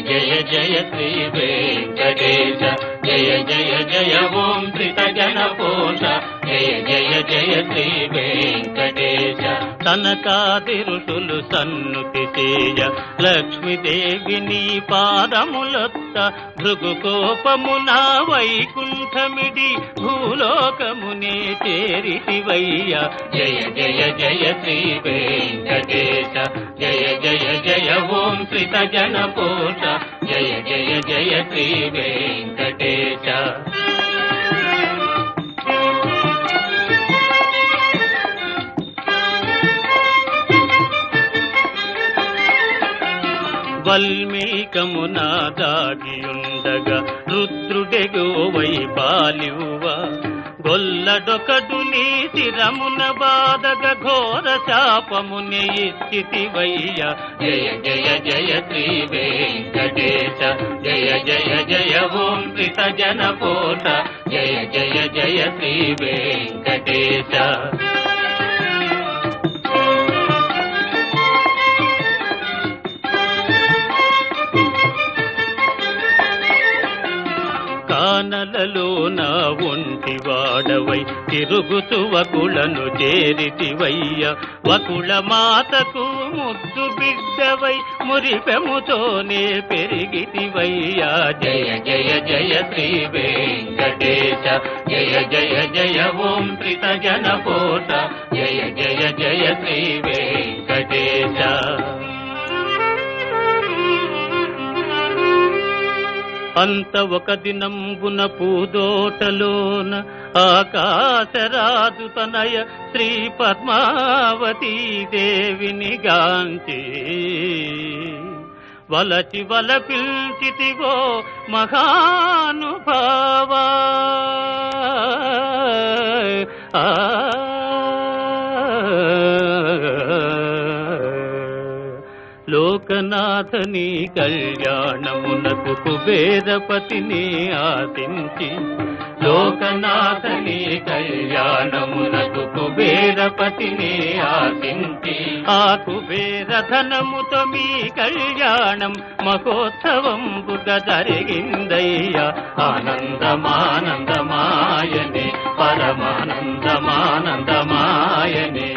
జయ జయ శ్రీ వెంకటేశ జయ జయ జయ ఓం శ్రీతజనపోష జయ జయ జయ శ్రీ వెంకటేశ తనకాది ఋషులు సన్నుతి చేయ లక్ష్మీదేవిని పాదములొత్త భృగుకోపమున వైకుంఠమిడి భూలోకమునే చేరితివయ్య జయ జయ జయ శ్రీ వెంకటేశ జయ జయ జయ ఓం శ్రీతజనపోష జయ జయ జయ శ్రీ వెంకటేశ వల్మీకమున దాగియుండగా రుద్రుడెగోవై పాలివ్వ గొల్లడొకడు నీ శిరమున బాధగ ఘోర శాపముని ఇచ్చితివయ్య జయ జయ జయ శ్రీ వెంకటేశ జయ జయ జయ ఓం శ్రీతజనపోష జయ జయ జయ శ్రీ వెంకటేశ కానలలో నా ఒంటి వాడవై తిరుగుతు వకులను చేరితివయ్య వకుల మాతకు ముద్దు బిడ్డవై మురిపెముతోనే పెరిగితివయ్య జయ జయ జయ శ్రీ వెంకటేశ జయ జయ జయ ఓం శ్రీతజనపోష జయ జయ జయ శ్రీ వెంకటేశ అంత ఒక దినంబున పూదోటలోన ఆకాశరాజు తనయ శ్రీ పద్మావతీ దేవిని గాంచి వలచి వల పిల్చితివో మహానుభావా లోకనాథని కళ్యాణమునకు కుబేరపతిని ఆశించి లోకనాథని కళ్యాణమునకు కుబేరపతిని ఆశించి ఆ కుబేర ధనముతో మీ కళ్యాణం మహోత్సవంబుగా జరిగిందయ్యా ఆనందమానందమాయనే పరమానందమానందమాయనే